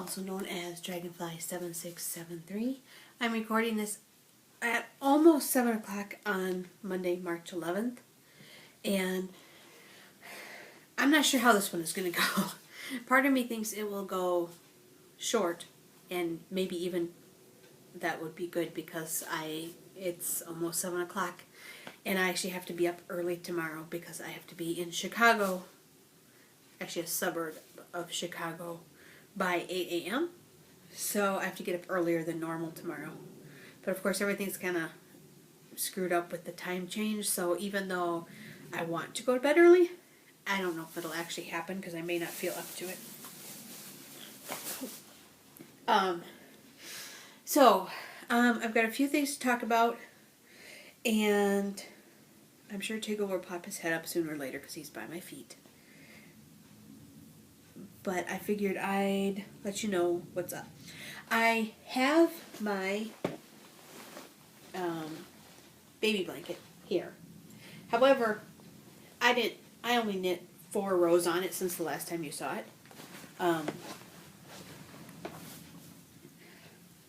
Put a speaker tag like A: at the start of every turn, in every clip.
A: also known as Dragonfly7673. I'm recording this at almost 7 o'clock on Monday, March 11th, and I'm not sure how this one is going to go. Part of me thinks it will go short, and maybe even that would be good because it's almost 7 o'clock, and I actually have to be up early tomorrow because I have to be in Chicago, actually a suburb of Chicago, by 8 a.m. So I have to get up earlier than normal tomorrow. But of course everything's kind of screwed up with the time change, so even though I want to go to bed early, I don't know if it'll actually happen because I may not feel up to it. I've got a few things to talk about, and I'm sure Tiggle will pop his head up sooner or later because he's by my feet. But I figured I'd let you know what's up. I have my baby blanket here. However, I only knit 4 rows on it since the last time you saw it.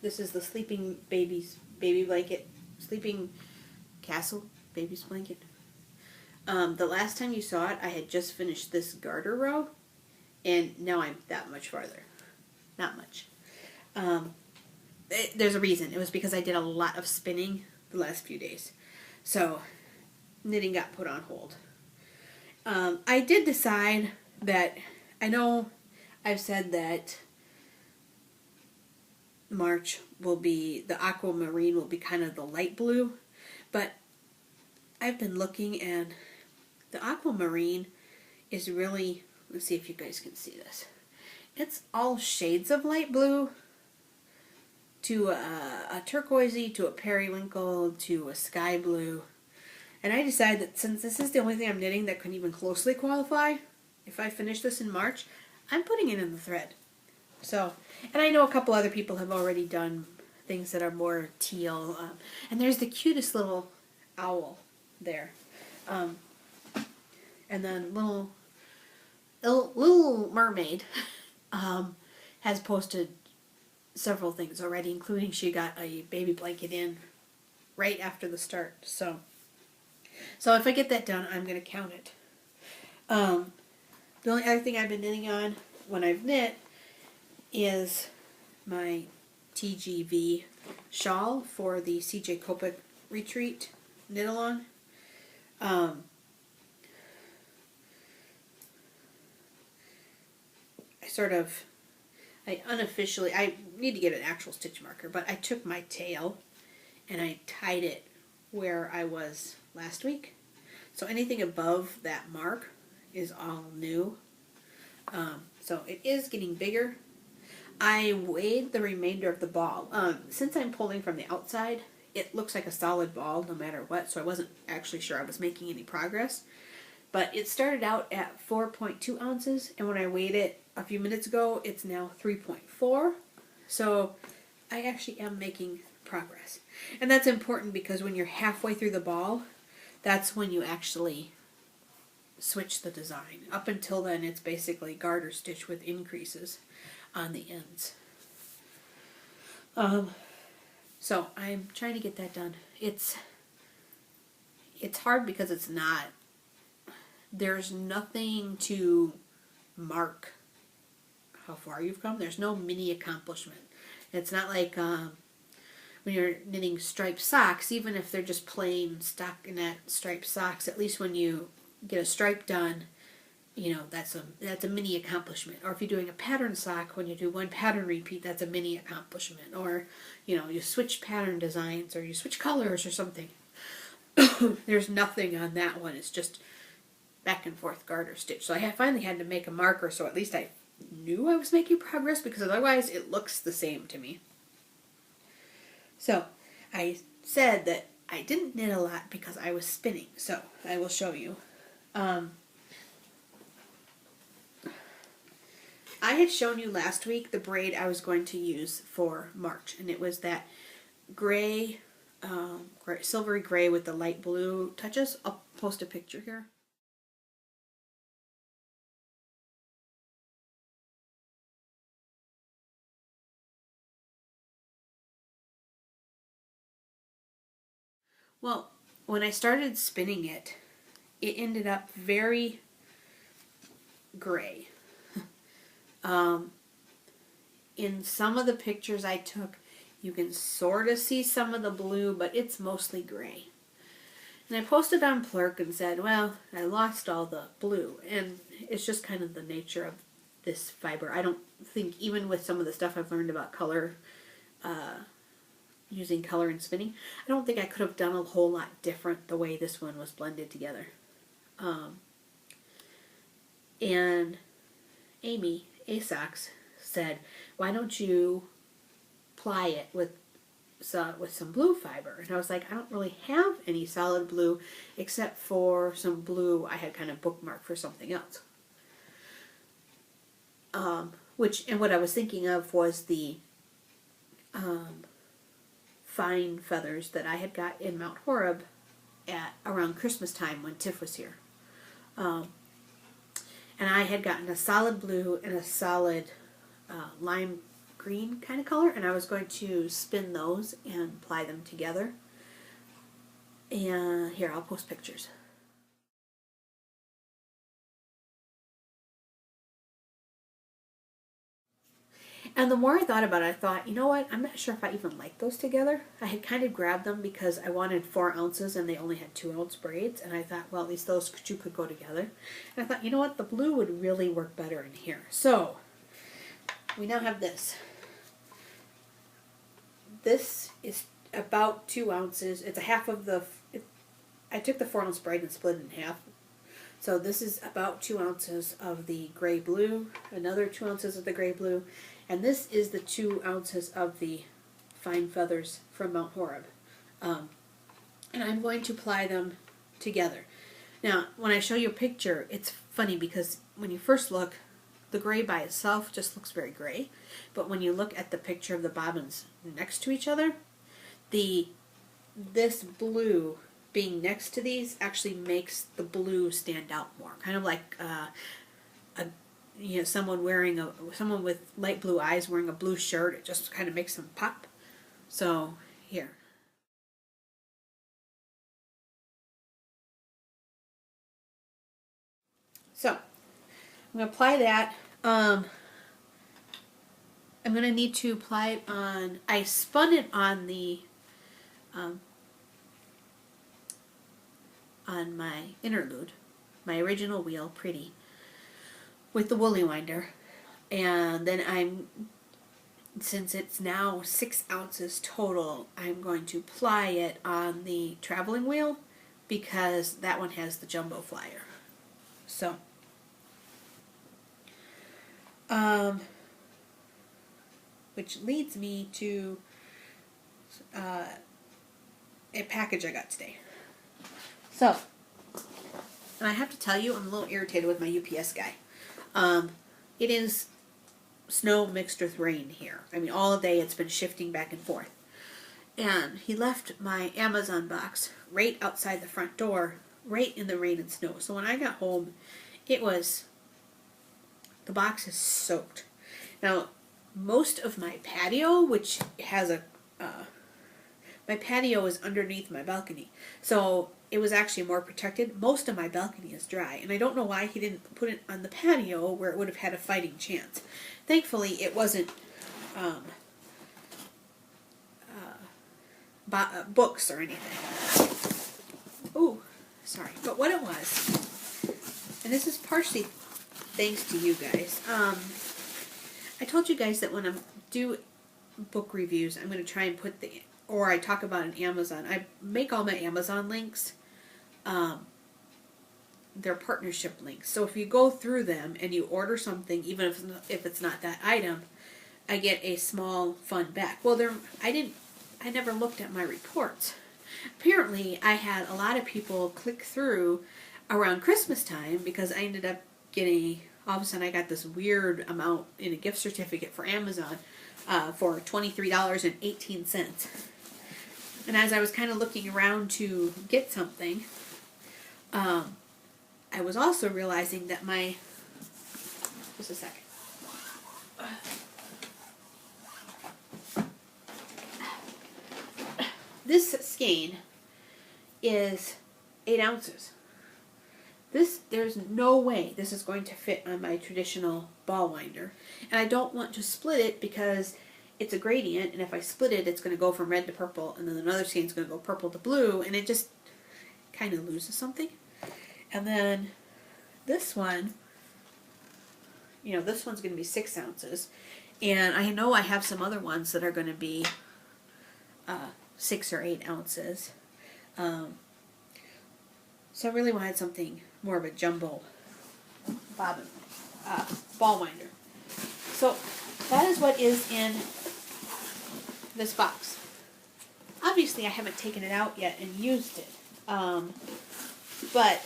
A: This is the Sleeping Baby's baby blanket, Sleeping Castle baby's blanket. The last time you saw it, I had just finished this garter row, and now I'm that much farther. Not much. There's a reason. It was because I did a lot of spinning the last few days. So, knitting got put on hold. I did decide that, I know I've said that March will be, the aquamarine will be kind of the light blue, but I've been looking and the aquamarine is really, let's see if you guys can see this. It's all shades of light blue to a turquoisey, to a periwinkle, to a sky blue. And I decided that since this is the only thing I'm knitting that can even closely qualify, if I finish this in March, I'm putting it in the thread. So, and I know a couple other people have already done things that are more teal. And there's the cutest little owl there. And then Little Mermaid has posted several things already, including she got a baby blanket in right after the start. So if I get that done, I'm going to count it. The only other thing I've been knitting on when I've knit is my TGV shawl for the CJ Copic retreat knit along. I need to get an actual stitch marker, but I took my tail and I tied it where I was last week. So anything above that mark is all new. So it is getting bigger. I weighed the remainder of the ball. Since I'm pulling from the outside, it looks like a solid ball no matter what, so I wasn't actually sure I was making any progress. But it started out at 4.2 ounces, and when I weighed it a few minutes ago, it's now 3.4. So I actually am making progress. And that's important because when you're halfway through the ball, that's when you actually switch the design. Up until then, it's basically garter stitch with increases on the ends. So I'm trying to get that done. It's hard because it's not, there's nothing to mark how far you've come. There's no mini accomplishment. It's not like when you're knitting striped socks, even if they're just plain stockinette striped socks, at least when you get a stripe done, you know, that's a mini accomplishment. Or if you're doing a pattern sock, when you do one pattern repeat, that's a mini accomplishment. Or, you know, you switch pattern designs or you switch colors or something. There's nothing on that one. It's just back and forth garter stitch. So I finally had to make a marker so at least I knew I was making progress, because otherwise it looks the same to me. So I said that I didn't knit a lot because I was spinning. So I will show you. I had shown you last week the braid I was going to use for March, and it was that gray, silvery gray with the light blue touches. I'll post a picture here. Well, when I started spinning it, it ended up very gray. In some of the pictures I took, you can sort of see some of the blue, but it's mostly gray. And I posted on Plurk and said, well, I lost all the blue. And it's just kind of the nature of this fiber. I don't think, even with some of the stuff I've learned about color, using color and spinning, I don't think I could have done a whole lot different the way this one was blended together. And Amy, ASOX, said, why don't you ply it with some blue fiber? And I was like, I don't really have any solid blue except for some blue I had kind of bookmarked for something else. What I was thinking of was the fine feathers that I had got in Mount Horeb at around Christmas time when Tiff was here. And I had gotten a solid blue and a solid lime green kind of color, and I was going to spin those and apply them together. And here, I'll post pictures. And the more I thought about it, I thought, you know what, I'm not sure if I even like those together. I had kind of grabbed them because I wanted 4 ounces and they only had 2 ounce braids, and I thought, well, at least those two could go together. And I thought, you know what, the blue would really work better in here. So we now have this. This is about 2 ounces. It's a half of the, I took the 4 ounce braid and split it in half. So this is about 2 ounces of the gray blue, another 2 ounces of the gray blue, and this is the 2 ounces of the fine feathers from Mount Horeb. And I'm going to apply them together. Now, when I show you a picture, it's funny because when you first look, the gray by itself just looks very gray. But when you look at the picture of the bobbins next to each other, this blue being next to these actually makes the blue stand out more. Kind of like someone with light blue eyes wearing a blue shirt. It just kind of makes them pop. So here. So I'm going to apply that. I'm going to need to apply it on, I spun it on the, on my interlude, my original wheel, Pretty, with the woolly winder. And then since it's now 6 ounces total, I'm going to apply it on the traveling wheel because that one has the jumbo flyer. So, which leads me to a package I got today. So, and I have to tell you, I'm a little irritated with my UPS guy. It is snow mixed with rain here. I mean, all day it's been shifting back and forth. And he left my Amazon box right outside the front door, right in the rain and snow. So when I got home, the box is soaked. Now, most of my patio, which has my patio is underneath my balcony. So it was actually more protected. Most of my balcony is dry. And I don't know why he didn't put it on the patio where it would have had a fighting chance. Thankfully, it wasn't books or anything. Oh, sorry. But what it was, and this is partially thanks to you guys. I told you guys that when I do book reviews, I'm going to try and put or I talk about an Amazon. I make all my Amazon links, they're partnership links. So if you go through them and you order something, even if it's not that item, I get a small fund back. Well, I never looked at my reports. Apparently, I had a lot of people click through around Christmas time because I ended up getting, all of a sudden I got this weird amount in a gift certificate for Amazon for $23.18. And as I was kind of looking around to get something, I was also realizing that just a second. This skein is 8 ounces. There's no way this is going to fit on my traditional ball winder. And I don't want to split it because it's a gradient, and if I split it, it's going to go from red to purple, and then another skein is going to go purple to blue, and it just kind of loses something. And then this one, this one's going to be 6 ounces. And I know I have some other ones that are going to be 6 or 8 ounces. So I really wanted something more of a jumbo bobbin, ball winder. So that is what is in this box. Obviously I haven't taken it out yet and used it. But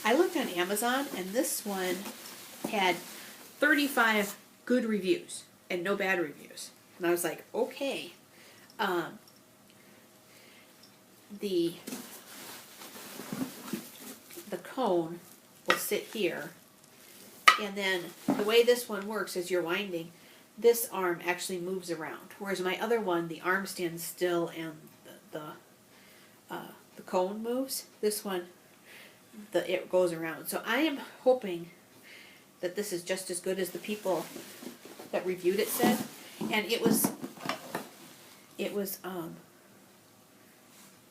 A: I looked on Amazon and this one had 35 good reviews and no bad reviews. And I was like, okay. The cone will sit here, and then the way this one works is you're winding, this arm actually moves around, whereas my other one, the arm stands still and the cone moves. This one, it goes around. So I am hoping that this is just as good as the people that reviewed it said, and it was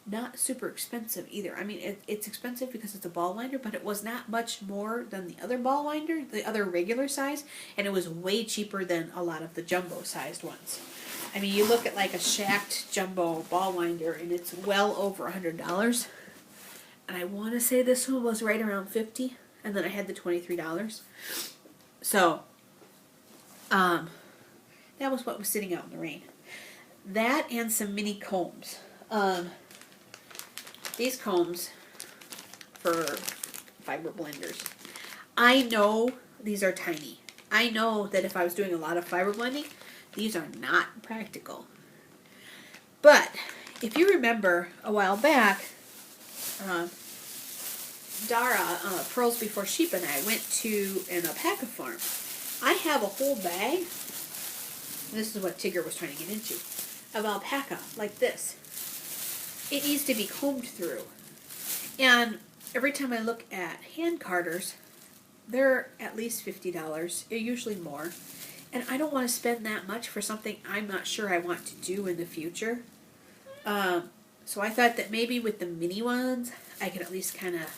A: not super expensive either. I mean, it's expensive because it's a ball winder, but it was not much more than the other ball winder, the other regular size, and it was way cheaper than a lot of the jumbo sized ones. I mean, you look at like a shacked jumbo ball winder and it's well over $100. And I want to say this one was right around $50, and then I had the $23. So, that was what was sitting out in the rain. That and some mini combs. These combs for fiber blenders. I know these are tiny. I know that if I was doing a lot of fiber blending, these are not practical. But if you remember a while back, Dara, Pearls Before Sheep, and I went to an alpaca farm. I have a whole bag, and this is what Tigger was trying to get into, of alpaca like this. It needs to be combed through. And every time I look at hand carders, they're at least $50, usually more. And I don't want to spend that much for something I'm not sure I want to do in the future. So I thought that maybe with the mini ones, I could at least kind of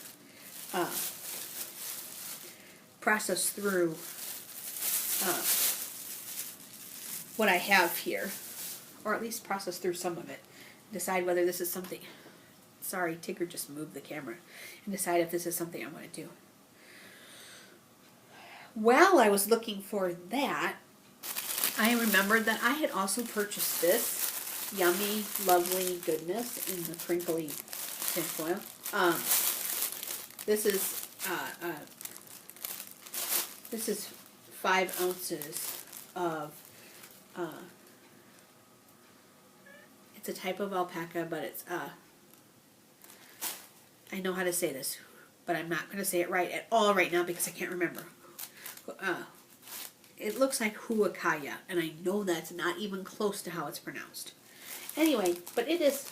A: process through what I have here. Or at least process through some of it. Decide whether this is something... Sorry, Tigger just moved the camera. And decide if this is something I want to do. While I was looking for that, I remembered that I had also purchased this yummy, lovely goodness in the crinkly tinfoil. This is 5 ounces of it's a type of alpaca, but it's I know how to say this, but I'm not going to say it right at all right now because I can't remember. It looks like huacaya, and I know that's not even close to how it's pronounced. Anyway, but it is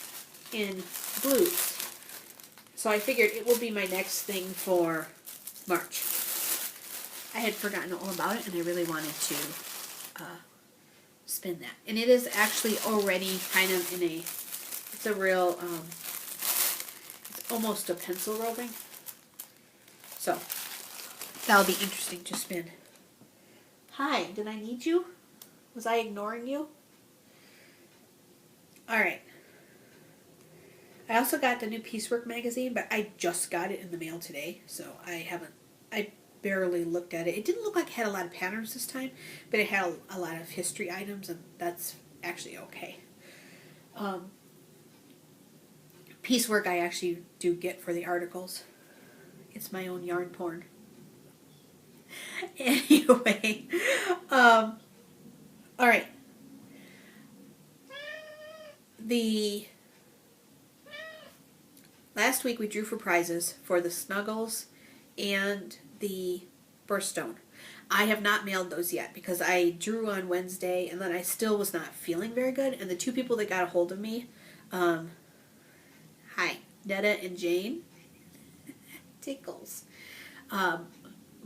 A: in blues. So I figured it will be my next thing for March. I had forgotten all about it, and I really wanted to spin that. And it is actually already kind of in a, it's a real, it's almost a pencil roving. So, that'll be interesting to spin. Hi, did I need you? Was I ignoring you? Alright. I also got the new Piecework magazine, but I just got it in the mail today, so I barely looked at it. It didn't look like it had a lot of patterns this time, but it had a lot of history items, and that's actually okay. Piecework I actually do get for the articles. It's my own yarn porn. Anyway, alright. Last week we drew for prizes for the Snuggles and the Birthstone. I have not mailed those yet because I drew on Wednesday and then I still was not feeling very good. And the 2 people that got a hold of me, hi, Netta and Jane, tickles,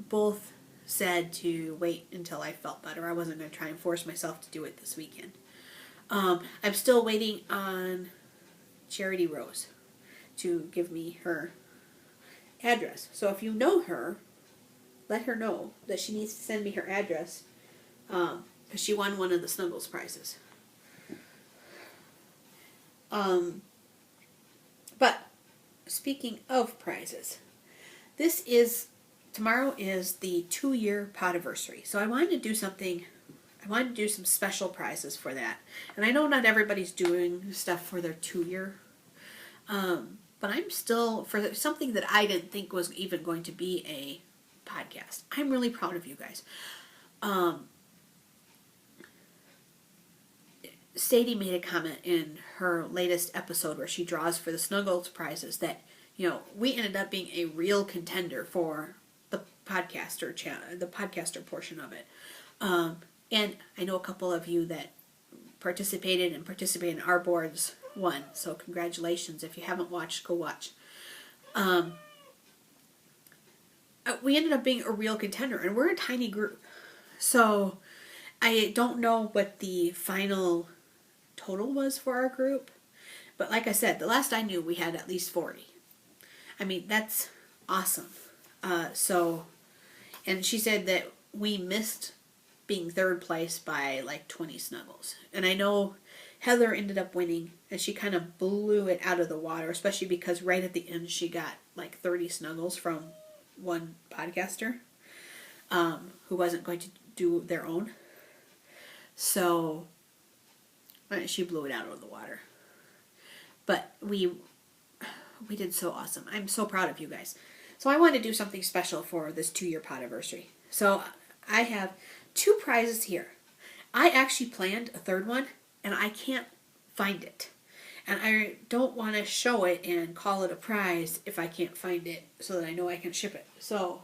A: both said to wait until I felt better. I wasn't going to try and force myself to do it this weekend. I'm still waiting on Charity Rose to give me her address. So if you know her, let her know that she needs to send me her address, because she won one of the Snuggles prizes. But speaking of prizes, tomorrow is the 2-year Podiversary. So I wanted to do something. I wanted to do some special prizes for that. And I know not everybody's doing stuff for their 2-year. But I'm still, for something that I didn't think was even going to be a podcast. I'm really proud of you guys. Sadie made a comment in her latest episode where she draws for the Snuggles prizes that, we ended up being a real contender for the podcaster portion of it. And I know a couple of you that participated in our boards won. So congratulations. If you haven't watched, go watch. We ended up being a real contender, and we're a tiny group. So I don't know what the final total was for our group. But like I said, the last I knew, we had at least 40. I mean, that's awesome. And she said that we missed being third place by like 20 Snuggles. And I know Heather ended up winning, and she kind of blew it out of the water, especially because right at the end she got like 30 Snuggles from one podcaster who wasn't going to do their own. So she blew it out of the water. But we did so awesome. I'm so proud of you guys. So I wanted to do something special for this 2-year Podiversary. So I have 2 prizes here. I actually planned a third one, and I can't find it. And I don't want to show it and call it a prize if I can't find it, so that I know I can ship it. So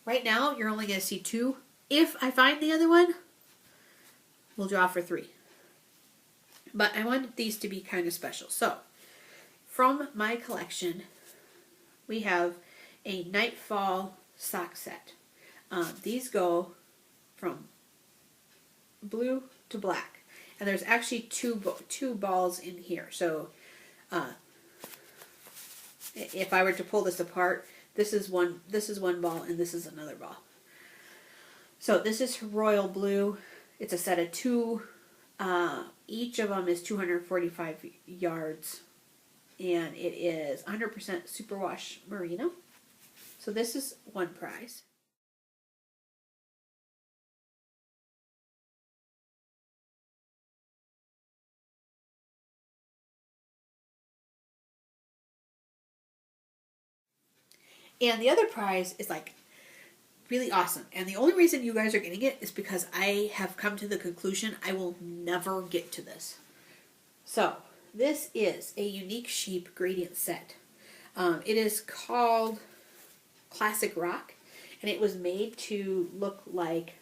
A: right now, you're only going to see 2. If I find the other one, we'll draw for 3. But I wanted these to be kind of special. So from my collection, we have a Nightfall sock set. These go from blue to black. And there's actually two balls in here. So if I were to pull this apart, this is one ball and this is another ball. So this is royal blue. It's a set of 2. Each of them is 245 yards. And it is 100% superwash merino. So this is one prize. And the other prize is like really awesome. And the only reason you guys are getting it is because I have come to the conclusion I will never get to this. So this is a unique sheep gradient set. It is called Classic Rock, and it was made to look like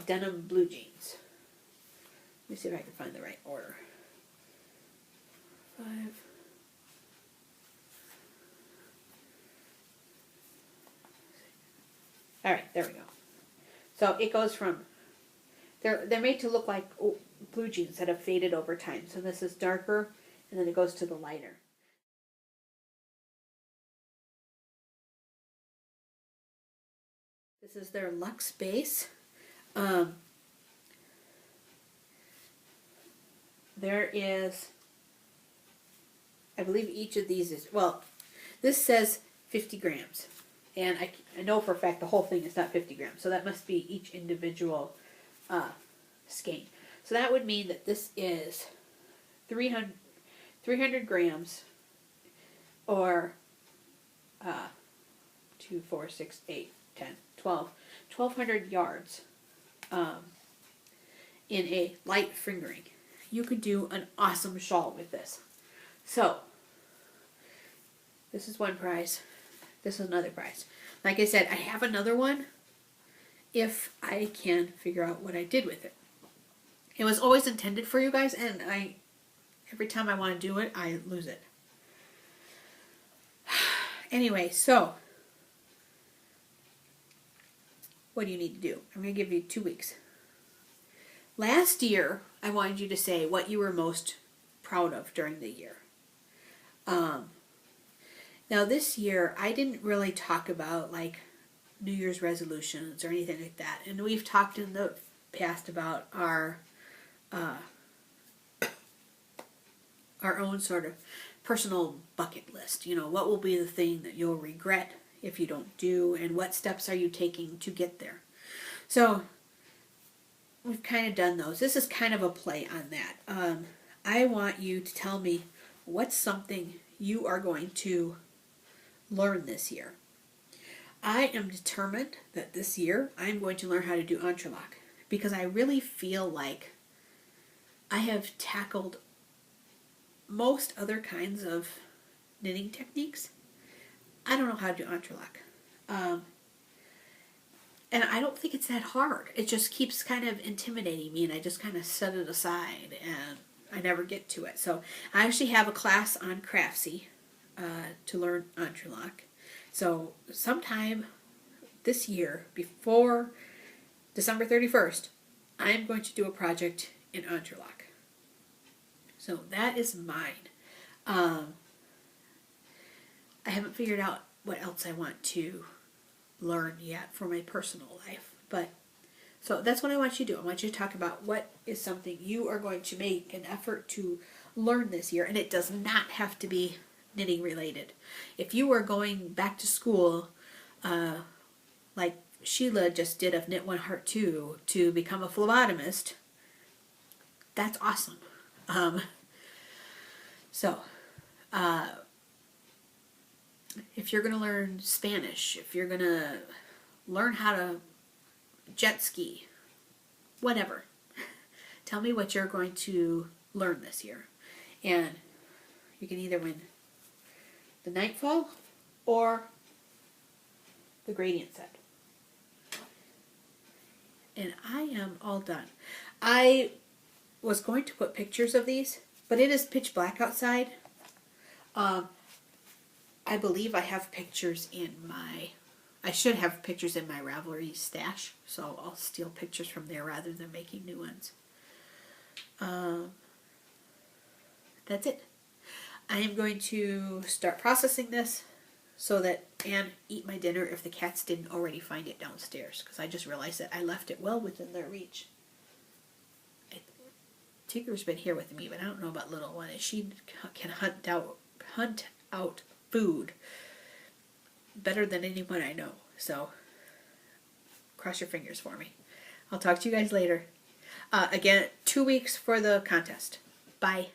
A: denim blue jeans. Let me see if I can find the right order. 5. All right, there we go. So it goes from, they're made to look like blue jeans that have faded over time. So this is darker, and then it goes to the lighter. This is their luxe base. There is, I believe each of these is, well, this says 50 grams. And I know for a fact the whole thing is not 50 grams. So that must be each individual skein. So that would mean that this is 300 grams, or 2, 4, 6, 8, 10, 12, 1,200 yards in a light fingering. You could do an awesome shawl with this. So this is one prize. This is another prize. Like I said, I have another one if I can figure out what I did with it. It was always intended for you guys, and every time I want to do it, I lose it. Anyway, so what do you need to do? I'm going to give you 2 weeks. Last year, I wanted you to say what you were most proud of during the year. Now this year, I didn't really talk about like New Year's resolutions or anything like that. And we've talked in the past about our own sort of personal bucket list. You know, what will be the thing that you'll regret if you don't do, and what steps are you taking to get there? So we've kind of done those. This is kind of a play on that. I want you to tell me what's something you are going to learn this year. I am determined that this year I'm going to learn how to do entrelac, because I really feel like I have tackled most other kinds of knitting techniques. I don't know how to do entrelac. And I don't think it's that hard. It just keeps kind of intimidating me, and I just kind of set it aside and I never get to it. So I actually have a class on Craftsy to learn entrelac. So sometime this year, before December 31st, I'm going to do a project in entrelac. So that is mine. I haven't figured out what else I want to learn yet for my personal life. But so that's what I want you to do. I want you to talk about what is something you are going to make an effort to learn this year. And it does not have to be knitting related. If you are going back to school, like Sheila just did of Knit One Heart Two, to become a phlebotomist, that's awesome. If you're going to learn Spanish, if you're going to learn how to jet ski, whatever, tell me what you're going to learn this year. And you can either win the Nightfall or the Gradient set. And I am all done. I was going to put pictures of these, but it is pitch black outside. I believe I have pictures in I should have pictures in my Ravelry stash, so I'll steal pictures from there rather than making new ones. That's it. I am going to start processing this so that and eat my dinner if the cats didn't already find it downstairs, because I just realized that I left it well within their reach. Tigger's been here with me, but I don't know about little one. She can hunt out food better than anyone I know. So cross your fingers for me. I'll talk to you guys later. Again, 2 weeks for the contest. Bye.